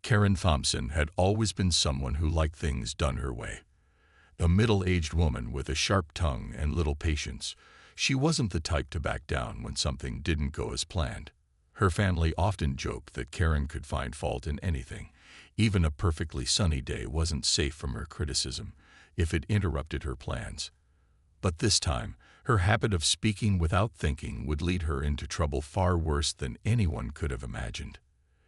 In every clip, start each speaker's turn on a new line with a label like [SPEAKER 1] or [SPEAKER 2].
[SPEAKER 1] Karen Thompson had always been someone who liked things done her way. A middle-aged woman with a sharp tongue and little patience, she wasn't the type to back down when something didn't go as planned. Her family often joked that Karen could find fault in anything. Even a perfectly sunny day wasn't safe from her criticism if it interrupted her plans. But this time, her habit of speaking without thinking would lead her into trouble far worse than anyone could have imagined.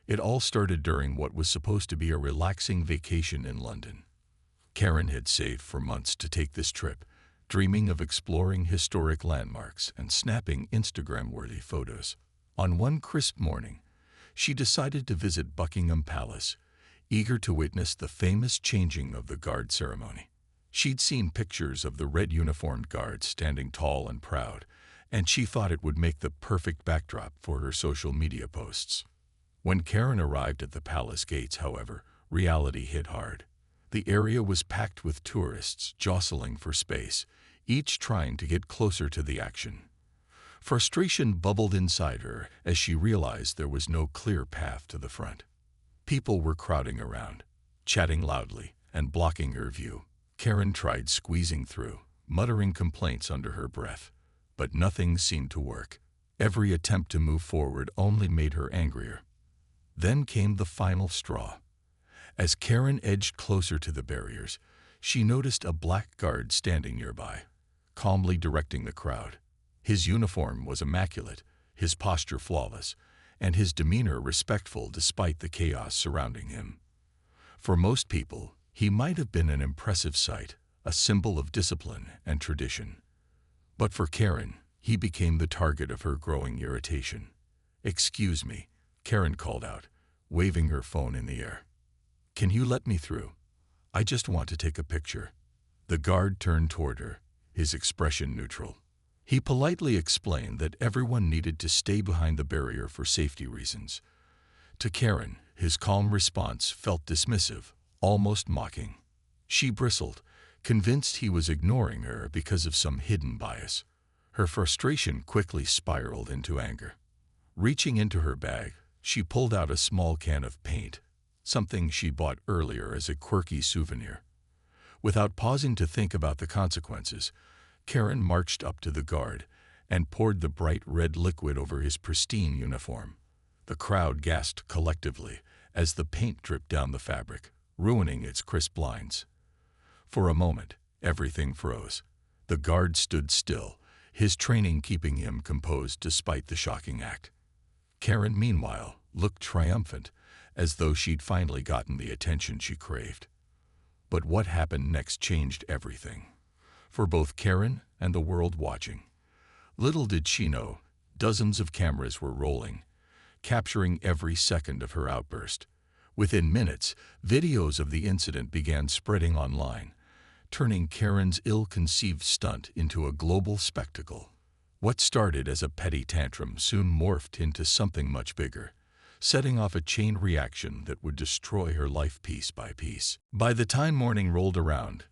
[SPEAKER 1] It all started during what was supposed to be a relaxing vacation in London. Karen had saved for months to take this trip, dreaming of exploring historic landmarks and snapping Instagram-worthy photos. On one crisp morning, she decided to visit Buckingham Palace, eager to witness the famous changing of the guard ceremony. She'd seen pictures of the red-uniformed guards standing tall and proud, and she thought it would make the perfect backdrop for her social media posts. When Karen arrived at the palace gates, however, reality hit hard. The area was packed with tourists jostling for space, each trying to get closer to the action. Frustration bubbled inside her as she realized there was no clear path to the front. People were crowding around, chatting loudly, and blocking her view. Karen tried squeezing through, muttering complaints under her breath, but nothing seemed to work. Every attempt to move forward only made her angrier. Then came the final straw. As Karen edged closer to the barriers, she noticed a black guard standing nearby, calmly directing the crowd. His uniform was immaculate, his posture flawless, and his demeanor respectful despite the chaos surrounding him. For most people, he might have been an impressive sight, a symbol of discipline and tradition. But for Karen, he became the target of her growing irritation. "Excuse me," Karen called out, waving her phone in the air. "Can you let me through? I just want to take a picture." The guard turned toward her, his expression neutral. He politely explained that everyone needed to stay behind the barrier for safety reasons. To Karen, his calm response felt dismissive, almost mocking. She bristled, convinced he was ignoring her because of some hidden bias. Her frustration quickly spiraled into anger. Reaching into her bag, she pulled out a small can of paint, something she bought earlier as a quirky souvenir. Without pausing to think about the consequences, Karen marched up to the guard and poured the bright red liquid over his pristine uniform. The crowd gasped collectively as the paint dripped down the fabric, ruining its crisp lines. For a moment, everything froze. The guard stood still, his training keeping him composed despite the shocking act. Karen, meanwhile, looked triumphant, as though she'd finally gotten the attention she craved. But what happened next changed everything. For both Karen and the world watching. Little did she know, dozens of cameras were rolling, capturing every second of her outburst. Within minutes, videos of the incident began spreading online, turning Karen's ill-conceived stunt into a global spectacle. What started as a petty tantrum soon morphed into something much bigger, setting off a chain reaction that would destroy her life piece by piece. By the time morning rolled around,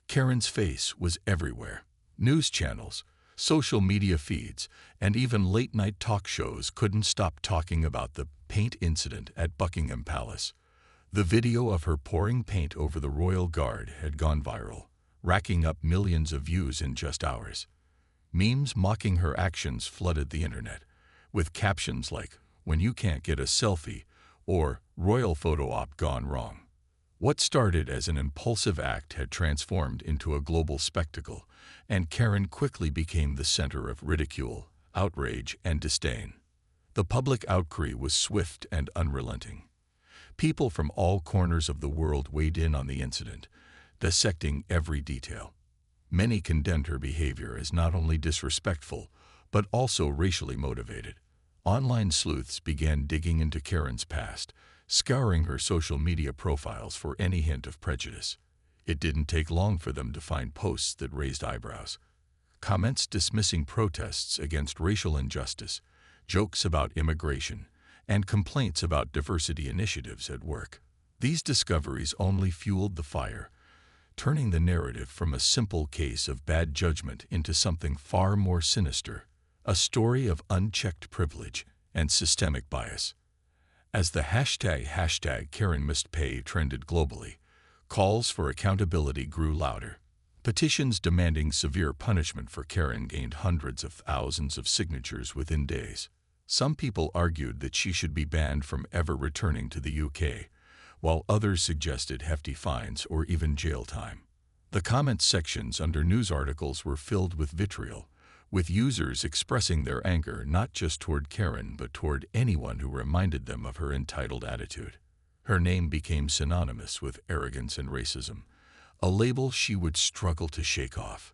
[SPEAKER 1] Karen's face was everywhere. News channels, social media feeds, and even late-night talk shows couldn't stop talking about the paint incident at Buckingham Palace. The video of her pouring paint over the royal guard had gone viral, racking up millions of views in just hours. Memes mocking her actions flooded the internet, with captions like, "When you can't get a selfie," or "Royal photo op gone wrong." What started as an impulsive act had transformed into a global spectacle, and Karen quickly became the center of ridicule, outrage, and disdain. The public outcry was swift and unrelenting. People from all corners of the world weighed in on the incident, dissecting every detail. Many condemned her behavior as not only disrespectful, but also racially motivated. Online sleuths began digging into Karen's past, scouring her social media profiles for any hint of prejudice. It didn't take long for them to find posts that raised eyebrows. Comments dismissing protests against racial injustice, jokes about immigration, and complaints about diversity initiatives at work. These discoveries only fueled the fire, turning the narrative from a simple case of bad judgment into something far more sinister, a story of unchecked privilege and systemic bias. As the hashtag Karen must pay trended globally, calls for accountability grew louder. Petitions demanding severe punishment for Karen gained hundreds of thousands of signatures within days. Some people argued that she should be banned from ever returning to the UK, while others suggested hefty fines or even jail time. The comment sections under news articles were filled with vitriol, with users expressing their anger not just toward Karen but toward anyone who reminded them of her entitled attitude. Her name became synonymous with arrogance and racism, a label she would struggle to shake off.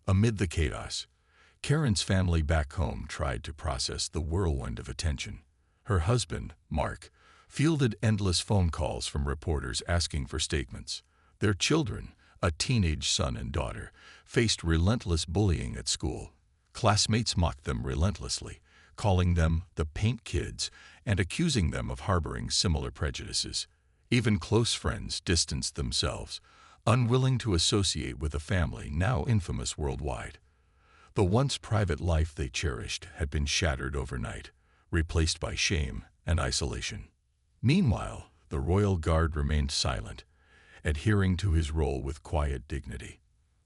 [SPEAKER 1] Amid the chaos, Karen's family back home tried to process the whirlwind of attention. Her husband, Mark, fielded endless phone calls from reporters asking for statements. Their children, a teenage son and daughter, faced relentless bullying at school. Classmates mocked them relentlessly, calling them the paint kids and accusing them of harboring similar prejudices. Even close friends distanced themselves, unwilling to associate with a family now infamous worldwide. The once private life they cherished had been shattered overnight, replaced by shame and isolation. Meanwhile, the royal guard remained silent, adhering to his role with quiet dignity.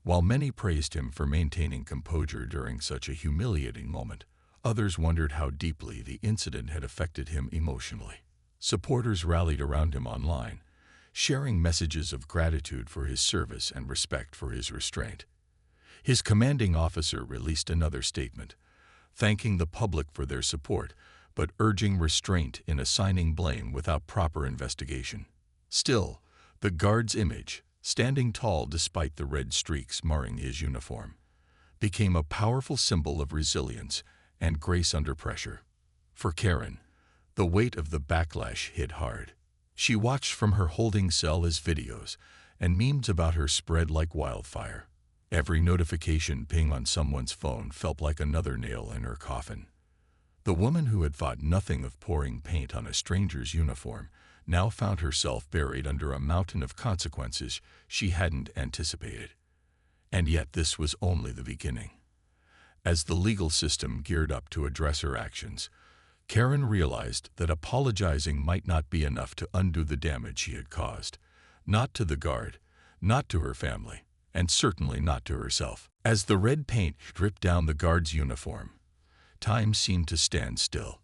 [SPEAKER 1] While many praised him for maintaining composure during such a humiliating moment, others wondered how deeply the incident had affected him emotionally. Supporters rallied around him online, sharing messages of gratitude for his service and respect for his restraint. His commanding officer released another statement, thanking the public for their support, but urging restraint in assigning blame without proper investigation. Still, the guard's image, standing tall despite the red streaks marring his uniform, became a powerful symbol of resilience and grace under pressure. For Karen, the weight of the backlash hit hard. She watched from her holding cell as videos and memes about her spread like wildfire. Every notification ping on someone's phone felt like another nail in her coffin. The woman who had thought nothing of pouring paint on a stranger's uniform now found herself buried under a mountain of consequences she hadn't anticipated. And yet this was only the beginning. As the legal system geared up to address her actions, Karen realized that apologizing might not be enough to undo the damage she had caused, not to the guard, not to her family, and certainly not to herself. As the red paint dripped down the guard's uniform, time seemed to stand still.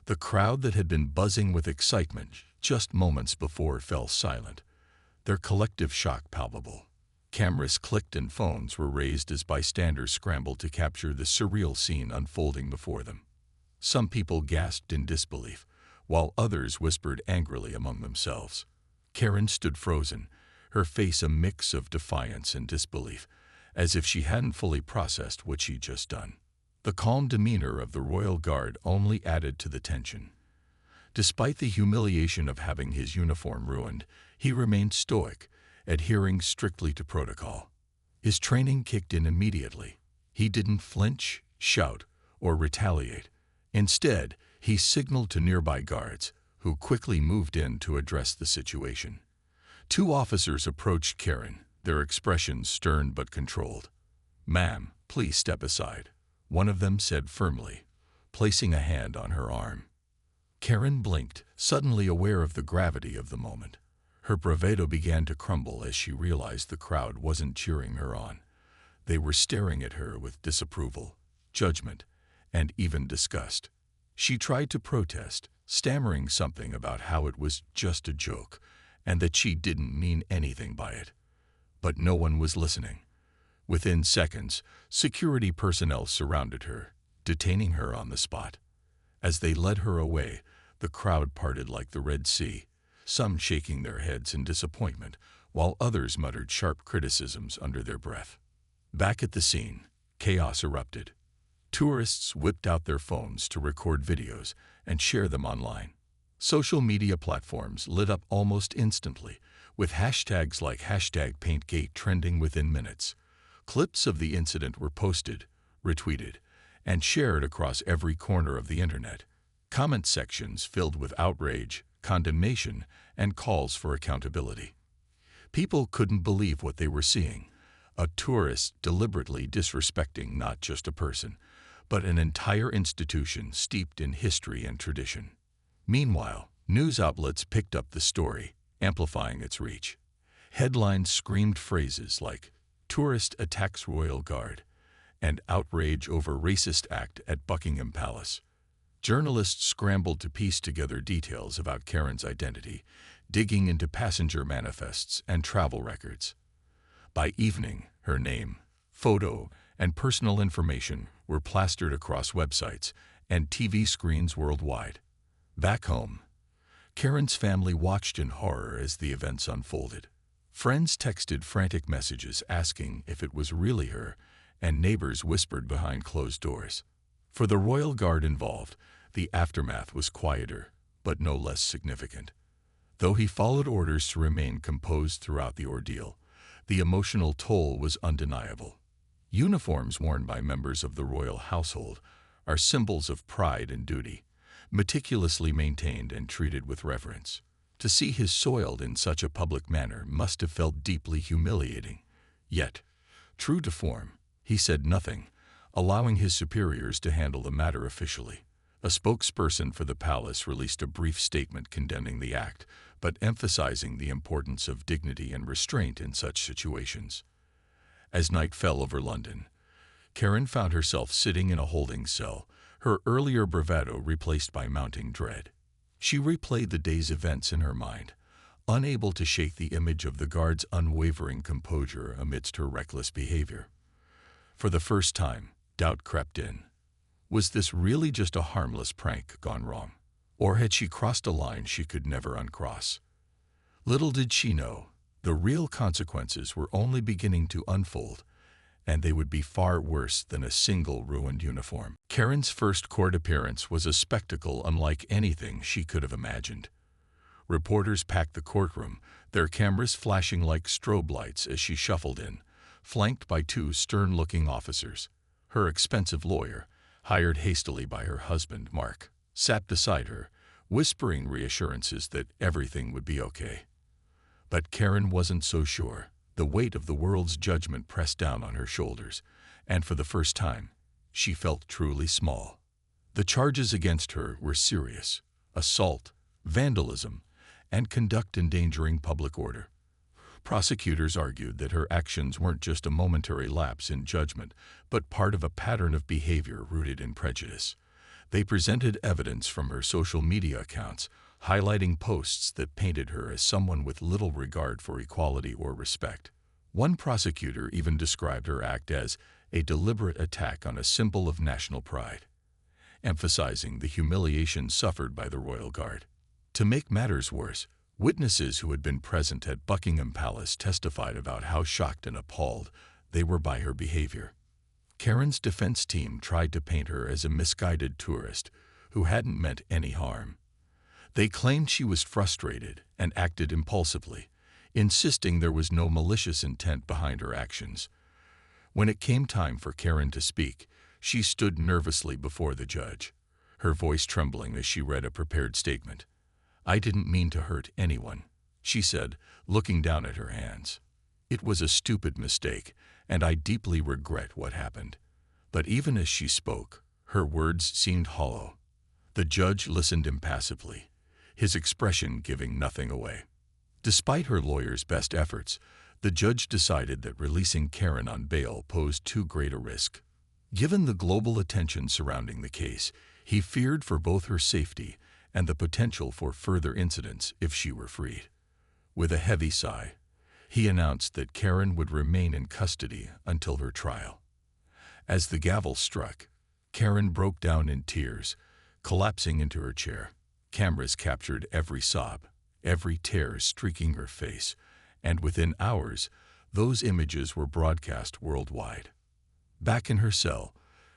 [SPEAKER 1] The crowd that had been buzzing with excitement just moments before fell silent, their collective shock palpable. Cameras clicked and phones were raised as bystanders scrambled to capture the surreal scene unfolding before them. Some people gasped in disbelief, while others whispered angrily among themselves. Karen stood frozen, her face a mix of defiance and disbelief, as if she hadn't fully processed what she'd just done. The calm demeanor of the royal guard only added to the tension. Despite the humiliation of having his uniform ruined, he remained stoic, adhering strictly to protocol. His training kicked in immediately. He didn't flinch, shout, or retaliate. Instead, he signaled to nearby guards, who quickly moved in to address the situation. Two officers approached Karen, their expressions stern but controlled. "Ma'am, please step aside," one of them said firmly, placing a hand on her arm. Karen blinked, suddenly aware of the gravity of the moment. Her bravado began to crumble as she realized the crowd wasn't cheering her on. They were staring at her with disapproval, judgment, and even disgust. She tried to protest, stammering something about how it was just a joke and that she didn't mean anything by it. But no one was listening. Within seconds, security personnel surrounded her, detaining her on the spot. As they led her away, the crowd parted like the Red Sea, some shaking their heads in disappointment, while others muttered sharp criticisms under their breath. Back at the scene, chaos erupted. Tourists whipped out their phones to record videos and share them online. Social media platforms lit up almost instantly, with hashtags like #PaintGate trending within minutes. Clips of the incident were posted, retweeted, and shared across every corner of the internet. Comment sections filled with outrage, condemnation, and calls for accountability. People couldn't believe what they were seeing. A tourist deliberately disrespecting not just a person, but an entire institution steeped in history and tradition. Meanwhile, News outlets picked up the story, amplifying its reach. Headlines screamed phrases like, "Tourist attacks Royal Guard," and "Outrage over racist act at Buckingham Palace." Journalists scrambled to piece together details about Karen's identity, digging into passenger manifests and travel records. By evening, her name, photo, and personal information were plastered across websites and TV screens worldwide. Back home, Karen's family watched in horror as the events unfolded. Friends texted frantic messages asking if it was really her, and neighbors whispered behind closed doors. For the Royal Guard involved, the aftermath was quieter, but no less significant. Though he followed orders to remain composed throughout the ordeal, the emotional toll was undeniable. Uniforms worn by members of the royal household are symbols of pride and duty, meticulously maintained and treated with reverence. To see his soiled in such a public manner must have felt deeply humiliating. Yet, true to form, he said nothing, allowing his superiors to handle the matter officially. A spokesperson for the palace released a brief statement condemning the act, but emphasizing the importance of dignity and restraint in such situations. As night fell over London, Karen found herself sitting in a holding cell, her earlier bravado replaced by mounting dread. She replayed the day's events in her mind, unable to shake the image of the guard's unwavering composure amidst her reckless behavior. For the first time, doubt crept in. Was this really just a harmless prank gone wrong? Or had she crossed a line she could never uncross? Little did she know, the real consequences were only beginning to unfold, and they would be far worse than a single ruined uniform. Karen's first court appearance was a spectacle unlike anything she could have imagined. Reporters packed the courtroom, their cameras flashing like strobe lights as she shuffled in, flanked by two stern-looking officers. Her expensive lawyer, hired hastily by her husband, Mark, sat beside her, whispering reassurances that everything would be okay. But Karen wasn't so sure. The weight of the world's judgment pressed down on her shoulders, and for the first time, she felt truly small. The charges against her were serious: assault, vandalism, and conduct endangering public order. Prosecutors argued that her actions weren't just a momentary lapse in judgment, but part of a pattern of behavior rooted in prejudice. They presented evidence from her social media accounts, highlighting posts that painted her as someone with little regard for equality or respect. One prosecutor even described her act as a deliberate attack on a symbol of national pride, emphasizing the humiliation suffered by the Royal Guard. To make matters worse, witnesses who had been present at Buckingham Palace testified about how shocked and appalled they were by her behavior. Karen's defense team tried to paint her as a misguided tourist who hadn't meant any harm. They claimed she was frustrated and acted impulsively, insisting there was no malicious intent behind her actions. When it came time for Karen to speak, she stood nervously before the judge, her voice trembling as she read a prepared statement. "I didn't mean to hurt anyone," she said, looking down at her hands. "It was a stupid mistake, and I deeply regret what happened." But even as she spoke, her words seemed hollow. The judge listened impassively, his expression giving nothing away. Despite her lawyer's best efforts, the judge decided that releasing Karen on bail posed too great a risk. Given the global attention surrounding the case, he feared for both her safety and the potential for further incidents if she were freed. With a heavy sigh, he announced that Karen would remain in custody until her trial. As the gavel struck, Karen broke down in tears, collapsing into her chair. Cameras captured every sob, every tear streaking her face, and within hours, those images were broadcast worldwide. Back in her cell,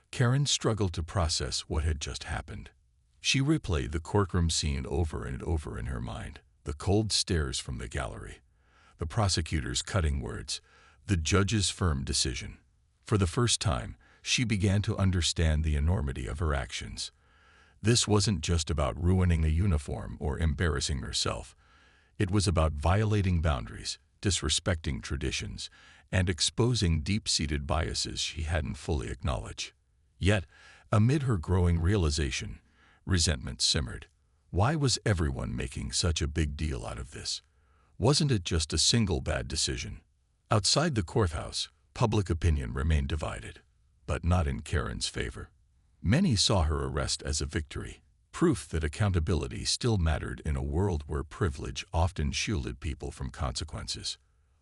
[SPEAKER 1] Karen struggled to process what had just happened. She replayed the courtroom scene over and over in her mind: the cold stares from the gallery, the prosecutor's cutting words, the judge's firm decision. For the first time, she began to understand the enormity of her actions. This wasn't just about ruining a uniform or embarrassing herself. It was about violating boundaries, disrespecting traditions, and exposing deep-seated biases she hadn't fully acknowledged. Yet, amid her growing realization, resentment simmered. Why was everyone making such a big deal out of this? Wasn't it just a single bad decision? Outside the courthouse, public opinion remained divided, but not in Karen's favor. Many saw her arrest as a victory, proof that accountability still mattered in a world where privilege often shielded people from consequences.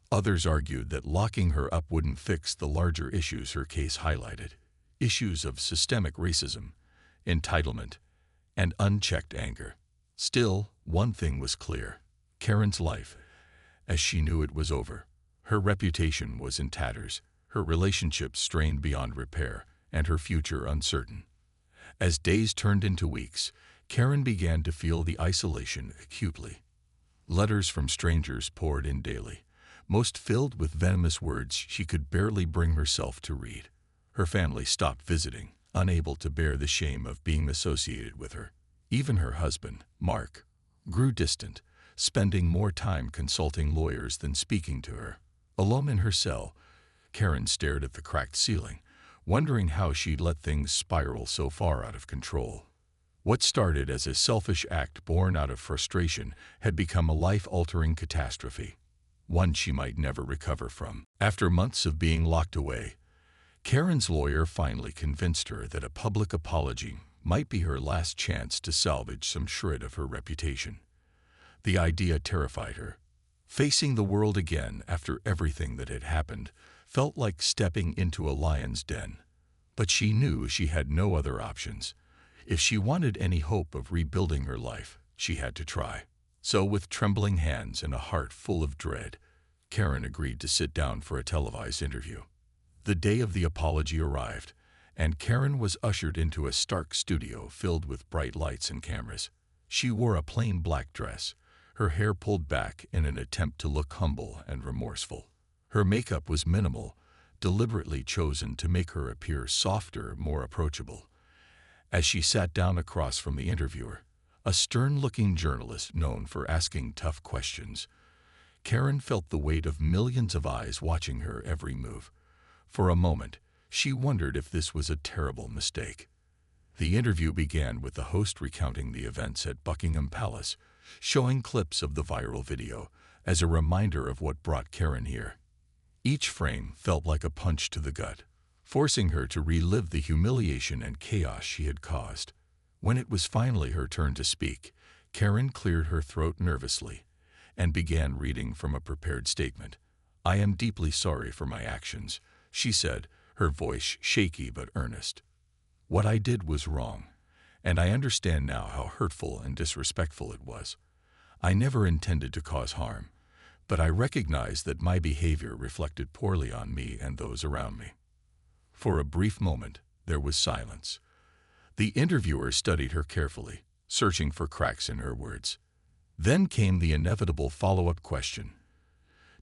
[SPEAKER 1] Others argued that locking her up wouldn't fix the larger issues her case highlighted, issues of systemic racism, entitlement, and unchecked anger. Still, one thing was clear. Karen's life, as she knew it, was over. Her reputation was in tatters, her relationships strained beyond repair, and her future uncertain. As days turned into weeks, Karen began to feel the isolation acutely. Letters from strangers poured in daily, most filled with venomous words she could barely bring herself to read. Her family stopped visiting, unable to bear the shame of being associated with her. Even her husband, Mark, grew distant, spending more time consulting lawyers than speaking to her. Alone in her cell, Karen stared at the cracked ceiling, wondering how she'd let things spiral so far out of control. What started as a selfish act born out of frustration had become a life-altering catastrophe, one she might never recover from. After months of being locked away, Karen's lawyer finally convinced her that a public apology might be her last chance to salvage some shred of her reputation. The idea terrified her. Facing the world again after everything that had happened felt like stepping into a lion's den. But she knew she had no other options. If she wanted any hope of rebuilding her life, she had to try. So with trembling hands and a heart full of dread, Karen agreed to sit down for a televised interview. The day of the apology arrived, and Karen was ushered into a stark studio filled with bright lights and cameras. She wore a plain black dress, her hair pulled back in an attempt to look humble and remorseful. Her makeup was minimal, deliberately chosen to make her appear softer, more approachable. As she sat down across from the interviewer, a stern-looking journalist known for asking tough questions, Karen felt the weight of millions of eyes watching her every move. For a moment, she wondered if this was a terrible mistake. The interview began with the host recounting the events at Buckingham Palace, showing clips of the viral video as a reminder of what brought Karen here. Each frame felt like a punch to the gut, forcing her to relive the humiliation and chaos she had caused. When it was finally her turn to speak, Karen cleared her throat nervously and began reading from a prepared statement. "I am deeply sorry for my actions," she said, her voice shaky but earnest. "What I did was wrong, and I understand now how hurtful and disrespectful it was. I never intended to cause harm, but I recognize that my behavior reflected poorly on me and those around me." For a brief moment, there was silence. The interviewer studied her carefully, searching for cracks in her words. Then came the inevitable follow-up question.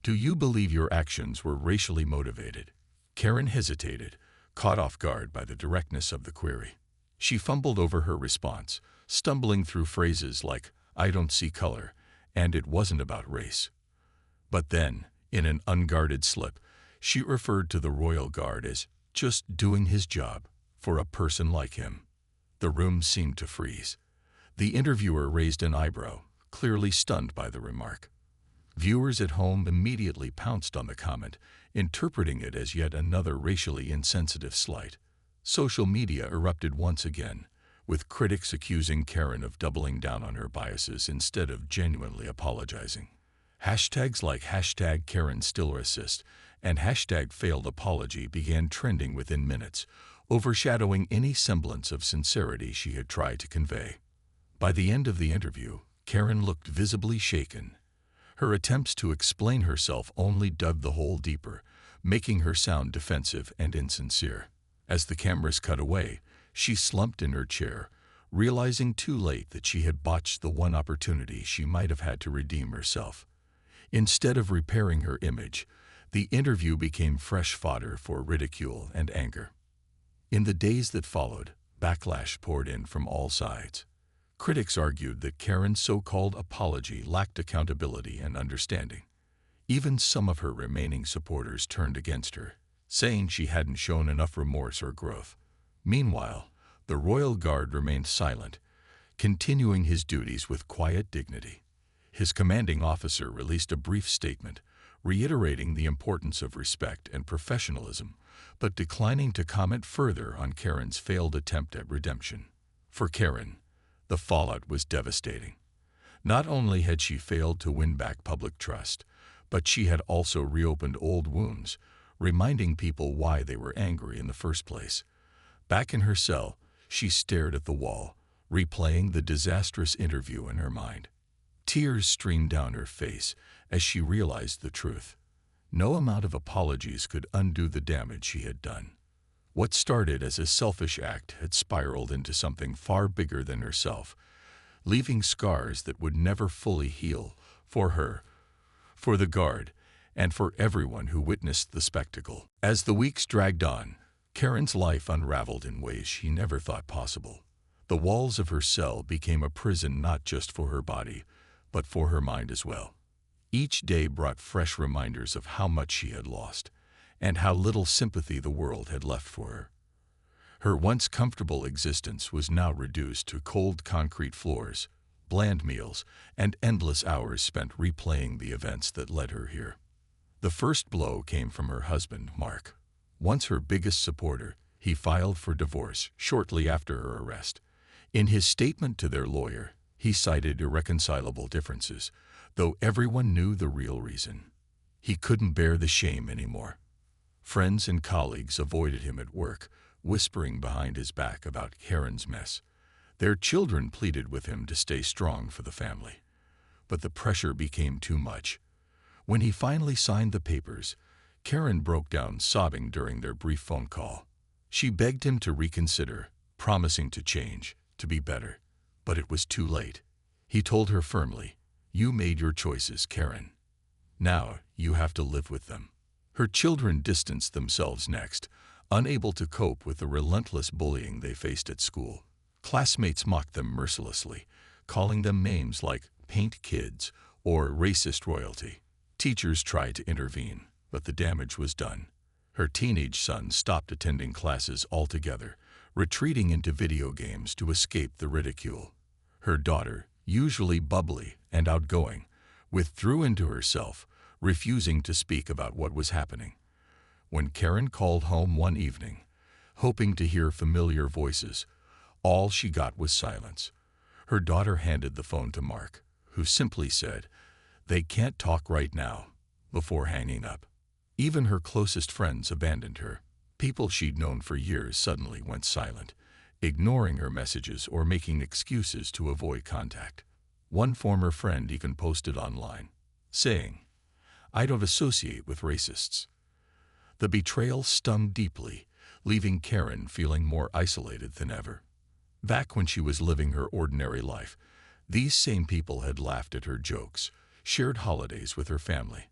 [SPEAKER 1] "Do you believe your actions were racially motivated?" Karen hesitated, caught off guard by the directness of the query. She fumbled over her response, stumbling through phrases like, "I don't see color," and "it wasn't about race." But then, in an unguarded slip, she referred to the royal guard as just doing his job for a person like him. The room seemed to freeze. The interviewer raised an eyebrow, clearly stunned by the remark. Viewers at home immediately pounced on the comment, interpreting it as yet another racially insensitive slight. Social media erupted once again, with critics accusing Karen of doubling down on her biases instead of genuinely apologizing. Hashtags like #KarenStillRacist and #FailedApology began trending within minutes, overshadowing any semblance of sincerity she had tried to convey. By the end of the interview, Karen looked visibly shaken. Her attempts to explain herself only dug the hole deeper, making her sound defensive and insincere. As the cameras cut away, she slumped in her chair, realizing too late that she had botched the one opportunity she might have had to redeem herself. Instead of repairing her image, the interview became fresh fodder for ridicule and anger. In the days that followed, backlash poured in from all sides. Critics argued that Karen's so-called apology lacked accountability and understanding. Even some of her remaining supporters turned against her, saying she hadn't shown enough remorse or growth. Meanwhile, the royal guard remained silent, continuing his duties with quiet dignity. His commanding officer released a brief statement, reiterating the importance of respect and professionalism, but declining to comment further on Karen's failed attempt at redemption. For Karen, the fallout was devastating. Not only had she failed to win back public trust, but she had also reopened old wounds, reminding people why they were angry in the first place. Back in her cell, she stared at the wall, replaying the disastrous interview in her mind. Tears streamed down her face as she realized the truth. No amount of apologies could undo the damage she had done. What started as a selfish act had spiraled into something far bigger than herself, leaving scars that would never fully heal for her, for the guard, and for everyone who witnessed the spectacle. As the weeks dragged on, Karen's life unraveled in ways she never thought possible. The walls of her cell became a prison not just for her body, but for her mind as well. Each day brought fresh reminders of how much she had lost, and how little sympathy the world had left for her. Her once comfortable existence was now reduced to cold concrete floors, bland meals, and endless hours spent replaying the events that led her here. The first blow came from her husband, Mark. Once her biggest supporter, he filed for divorce shortly after her arrest. In his statement to their lawyer, he cited irreconcilable differences, though everyone knew the real reason. He couldn't bear the shame anymore. Friends and colleagues avoided him at work, whispering behind his back about Karen's mess. Their children pleaded with him to stay strong for the family. But the pressure became too much. When he finally signed the papers, Karen broke down sobbing during their brief phone call. She begged him to reconsider, promising to change, to be better. But it was too late. He told her firmly, "You made your choices, Karen. Now you have to live with them." Her children distanced themselves next, unable to cope with the relentless bullying they faced at school. Classmates mocked them mercilessly, calling them names like paint kids or racist royalty. Teachers tried to intervene, but the damage was done. Her teenage son stopped attending classes altogether, retreating into video games to escape the ridicule. Her daughter, usually bubbly and outgoing, withdrew into herself, refusing to speak about what was happening. When Karen called home one evening, hoping to hear familiar voices, all she got was silence. Her daughter handed the phone to Mark, who simply said, "They can't talk right now," before hanging up. Even her closest friends abandoned her. People she'd known for years suddenly went silent, ignoring her messages or making excuses to avoid contact. One former friend even posted online, saying, "I don't associate with racists." The betrayal stung deeply, leaving Karen feeling more isolated than ever. Back when she was living her ordinary life, these same people had laughed at her jokes, shared holidays with her family,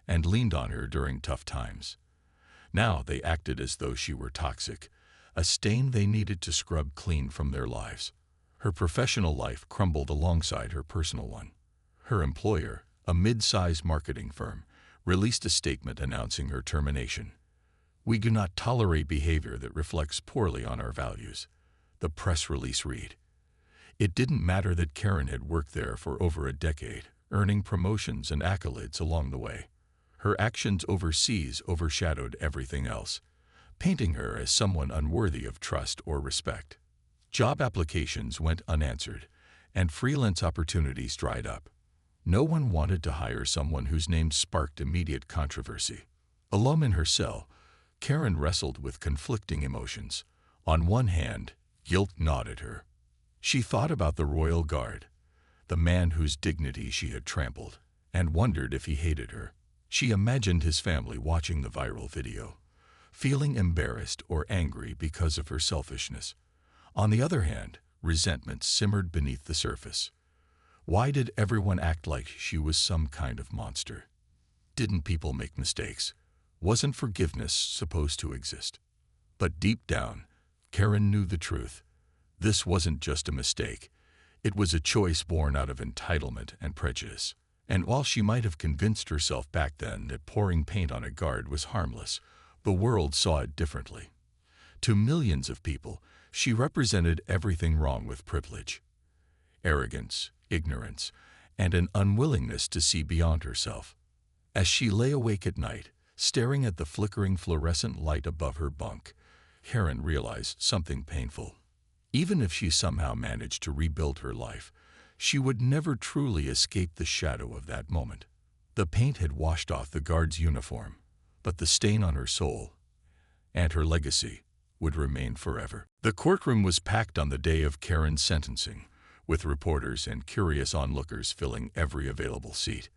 [SPEAKER 1] and leaned on her during tough times. Now they acted as though she were toxic, a stain they needed to scrub clean from their lives. Her professional life crumbled alongside her personal one. Her employer, a mid-sized marketing firm, released a statement announcing her termination. "We do not tolerate behavior that reflects poorly on our values," the press release read. It didn't matter that Karen had worked there for over a decade, earning promotions and accolades along the way. Her actions overseas overshadowed everything else, painting her as someone unworthy of trust or respect. Job applications went unanswered, and freelance opportunities dried up. No one wanted to hire someone whose name sparked immediate controversy. Alone in her cell, Karen wrestled with conflicting emotions. On one hand, guilt gnawed at her. She thought about the royal guard, the man whose dignity she had trampled, and wondered if he hated her. She imagined his family watching the viral video, feeling embarrassed or angry because of her selfishness. On the other hand, resentment simmered beneath the surface. Why did everyone act like she was some kind of monster? Didn't people make mistakes? Wasn't forgiveness supposed to exist? But deep down, Karen knew the truth. This wasn't just a mistake. It was a choice born out of entitlement and prejudice. And while she might have convinced herself back then that pouring paint on a guard was harmless, the world saw it differently. To millions of people, she represented everything wrong with privilege. arrogance, ignorance, and an unwillingness to see beyond herself. As she lay awake at night, staring at the flickering fluorescent light above her bunk, Karen realized something painful. Even if she somehow managed to rebuild her life, she would never truly escape the shadow of that moment. The paint had washed off the guard's uniform, but the stain on her soul and her legacy would remain forever. The courtroom was packed on the day of Karen's sentencing, with reporters and curious onlookers filling every available seat.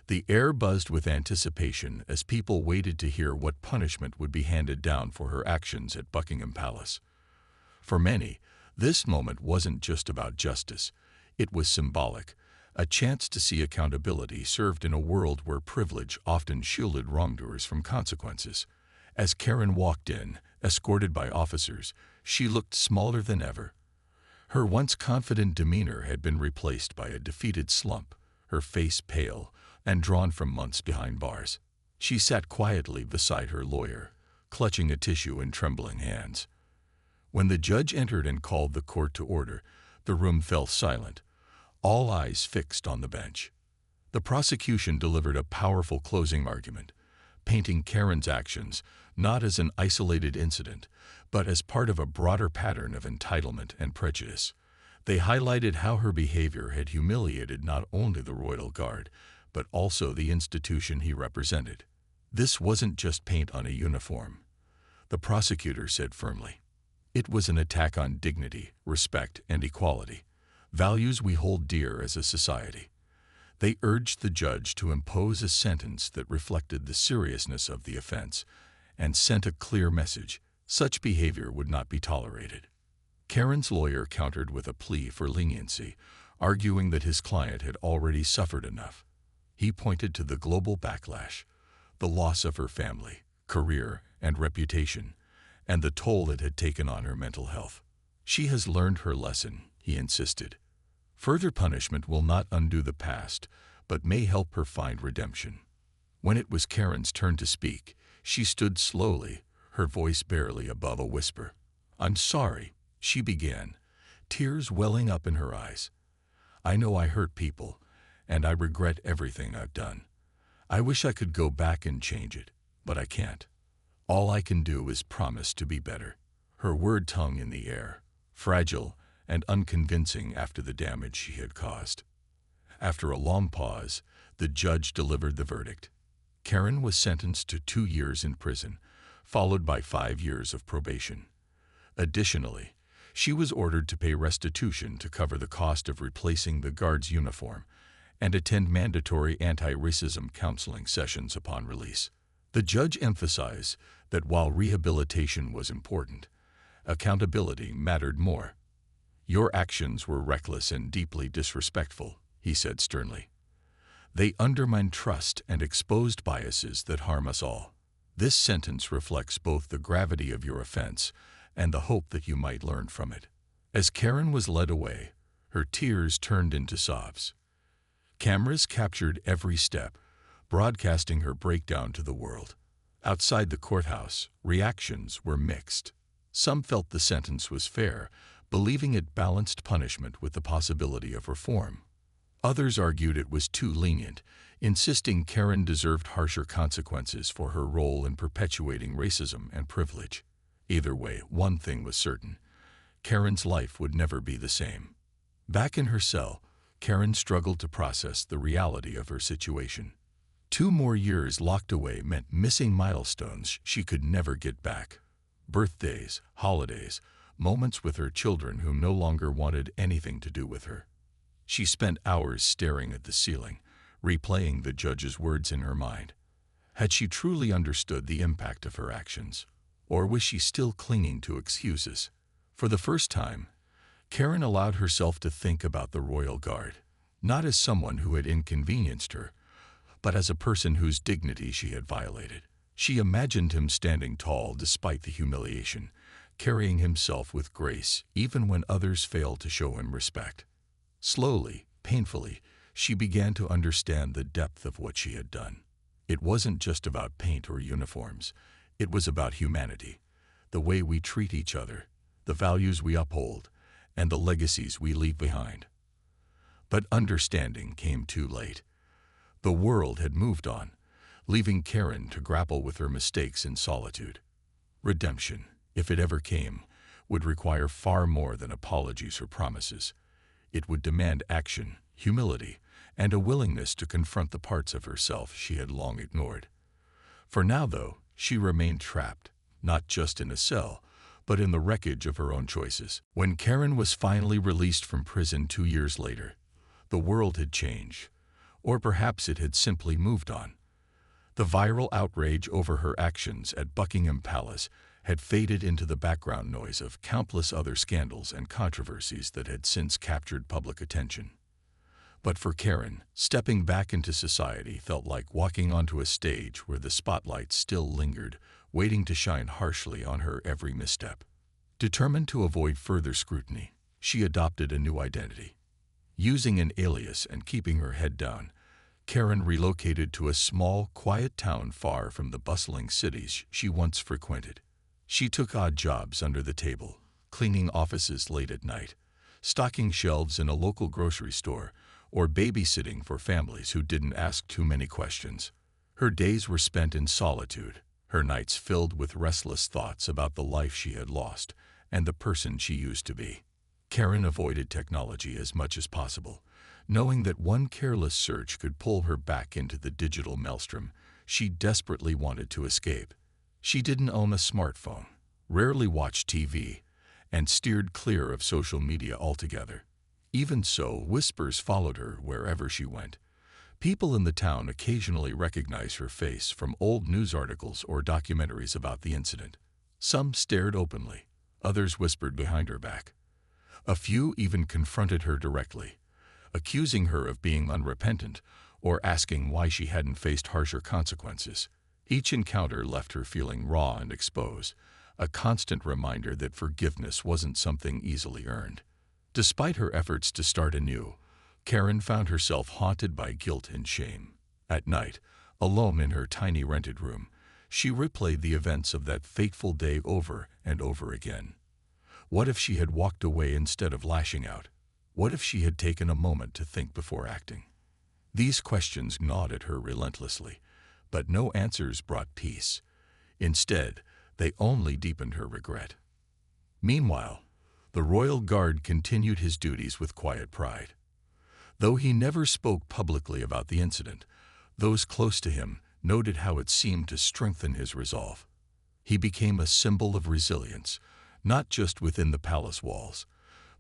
[SPEAKER 1] The air buzzed with anticipation as people waited to hear what punishment would be handed down for her actions at Buckingham Palace. For many, this moment wasn't just about justice. It was symbolic, a chance to see accountability served in a world where privilege often shielded wrongdoers from consequences. As Karen walked in, escorted by officers, she looked smaller than ever. Her once confident demeanor had been replaced by a defeated slump, her face pale and drawn from months behind bars. She sat quietly beside her lawyer, clutching a tissue in trembling hands. When the judge entered and called the court to order, the room fell silent, all eyes fixed on the bench. The prosecution delivered a powerful closing argument, painting Karen's actions not as an isolated incident, but as part of a broader pattern of entitlement and prejudice. They highlighted how her behavior had humiliated not only the royal guard, but also the institution he represented. This wasn't just paint on a uniform, the prosecutor said firmly. It was an attack on dignity, respect, and equality, values we hold dear as a society. They urged the judge to impose a sentence that reflected the seriousness of the offense and sent a clear message: such behavior would not be tolerated. Karen's lawyer countered with a plea for leniency, arguing that his client had already suffered enough. He pointed to the global backlash, the loss of her family, career, and reputation, and the toll it had taken on her mental health. She has learned her lesson, he insisted. Further punishment will not undo the past, but may help her find redemption. When it was Karen's turn to speak, she stood slowly, her voice barely above a whisper. "I'm sorry," she began, tears welling up in her eyes. "I know I hurt people, and I regret everything I've done. I wish I could go back and change it, but I can't. All I can do is promise to be better." Her word hung in the air, fragile and unconvincing after the damage she had caused. After a long pause, the judge delivered the verdict. Karen was sentenced to 2 years in prison, followed by 5 years of probation. Additionally, she was ordered to pay restitution to cover the cost of replacing the guard's uniform and attend mandatory anti-racism counseling sessions upon release. The judge emphasized that while rehabilitation was important, accountability mattered more. "Your actions were reckless and deeply disrespectful," he said sternly. "They undermined trust and exposed biases that harm us all. This sentence reflects both the gravity of your offense and the hope that you might learn from it." As Karen was led away, her tears turned into sobs. Cameras captured every step, broadcasting her breakdown to the world. Outside the courthouse, reactions were mixed. Some felt the sentence was fair, believing it balanced punishment with the possibility of reform. Others argued it was too lenient, insisting Karen deserved harsher consequences for her role in perpetuating racism and privilege. Either way, one thing was certain: Karen's life would never be the same. Back in her cell, Karen struggled to process the reality of her situation. 2 more years locked away meant missing milestones she could never get back. Birthdays, holidays, moments with her children who no longer wanted anything to do with her. She spent hours staring at the ceiling, replaying the judge's words in her mind. Had she truly understood the impact of her actions, or was she still clinging to excuses? For the first time, Karen allowed herself to think about the royal guard, not as someone who had inconvenienced her, but as a person whose dignity she had violated. She imagined him standing tall despite the humiliation, carrying himself with grace even when others failed to show him respect. Slowly, painfully, she began to understand the depth of what she had done. It wasn't just about paint or uniforms. It was about humanity, the way we treat each other, the values we uphold, and the legacies we leave behind. But understanding came too late. The world had moved on, leaving Karen to grapple with her mistakes in solitude. Redemption, if it ever came, would require far more than apologies or promises. It would demand action, humility, and a willingness to confront the parts of herself she had long ignored. For now, though, she remained trapped, not just in a cell, but in the wreckage of her own choices. When Karen was finally released from prison 2 years later, the world had changed, or perhaps it had simply moved on. The viral outrage over her actions at Buckingham Palace had faded into the background noise of countless other scandals and controversies that had since captured public attention. But for Karen, stepping back into society felt like walking onto a stage where the spotlight still lingered, waiting to shine harshly on her every misstep. Determined to avoid further scrutiny, she adopted a new identity. Using an alias and keeping her head down, Karen relocated to a small, quiet town far from the bustling cities she once frequented. She took odd jobs under the table, cleaning offices late at night, stocking shelves in a local grocery store, or babysitting for families who didn't ask too many questions. Her days were spent in solitude, her nights filled with restless thoughts about the life she had lost and the person she used to be. Karen avoided technology as much as possible, knowing that one careless search could pull her back into the digital maelstrom she desperately wanted to escape. She didn't own a smartphone, rarely watched TV, and steered clear of social media altogether. Even so, whispers followed her wherever she went. People in the town occasionally recognized her face from old news articles or documentaries about the incident. Some stared openly, others whispered behind her back. A few even confronted her directly, accusing her of being unrepentant or asking why she hadn't faced harsher consequences. Each encounter left her feeling raw and exposed, a constant reminder that forgiveness wasn't something easily earned. Despite her efforts to start anew, Karen found herself haunted by guilt and shame. At night, alone in her tiny rented room, she replayed the events of that fateful day over and over again. What if she had walked away instead of lashing out? What if she had taken a moment to think before acting? These questions gnawed at her relentlessly, but no answers brought peace. Instead, they only deepened her regret. Meanwhile, the royal guard continued his duties with quiet pride. Though he never spoke publicly about the incident, those close to him noted how it seemed to strengthen his resolve. He became a symbol of resilience, not just within the palace walls,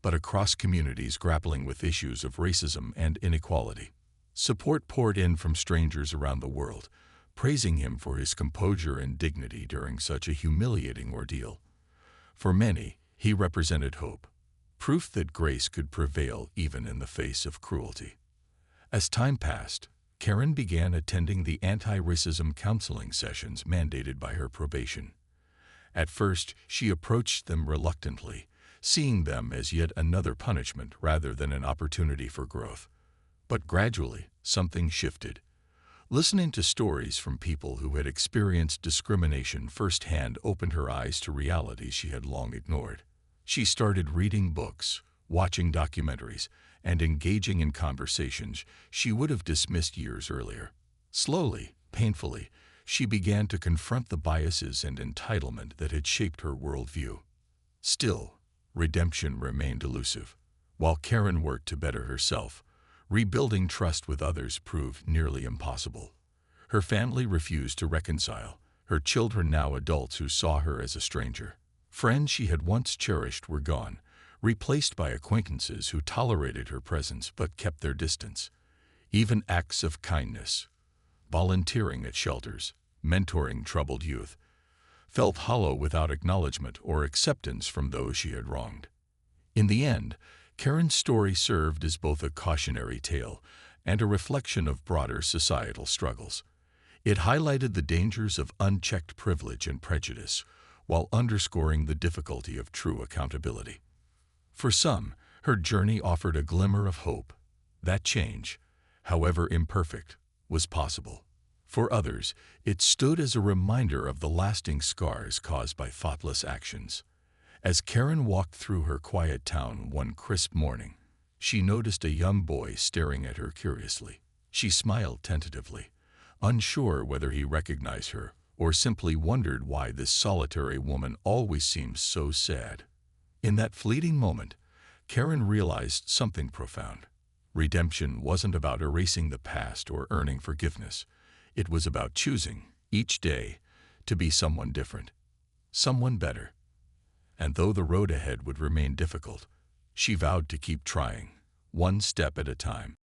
[SPEAKER 1] but across communities grappling with issues of racism and inequality. Support poured in from strangers around the world, praising him for his composure and dignity during such a humiliating ordeal. For many, he represented hope, proof that grace could prevail even in the face of cruelty. As time passed, Karen began attending the anti-racism counseling sessions mandated by her probation. At first, she approached them reluctantly, seeing them as yet another punishment rather than an opportunity for growth. But gradually, something shifted. Listening to stories from people who had experienced discrimination firsthand opened her eyes to realities she had long ignored. She started reading books, watching documentaries, and engaging in conversations she would have dismissed years earlier. Slowly, painfully, she began to confront the biases and entitlement that had shaped her worldview. Still, redemption remained elusive. While Karen worked to better herself, rebuilding trust with others proved nearly impossible. Her family refused to reconcile, her children now adults who saw her as a stranger. Friends she had once cherished were gone, replaced by acquaintances who tolerated her presence but kept their distance. Even acts of kindness, volunteering at shelters, mentoring troubled youth, felt hollow without acknowledgement or acceptance from those she had wronged. In the end, Karen's story served as both a cautionary tale and a reflection of broader societal struggles. It highlighted the dangers of unchecked privilege and prejudice, while underscoring the difficulty of true accountability. For some, her journey offered a glimmer of hope. That change, however imperfect, was possible. For others, it stood as a reminder of the lasting scars caused by thoughtless actions. As Karen walked through her quiet town one crisp morning, She noticed a young boy staring at her curiously. She smiled tentatively, unsure whether he recognized her or simply wondered why this solitary woman always seemed so sad. In that fleeting moment, Karen realized something profound. Redemption wasn't about erasing the past or earning forgiveness. It was about choosing, each day, to be someone different, someone better. And though the road ahead would remain difficult, she vowed to keep trying, one step at a time.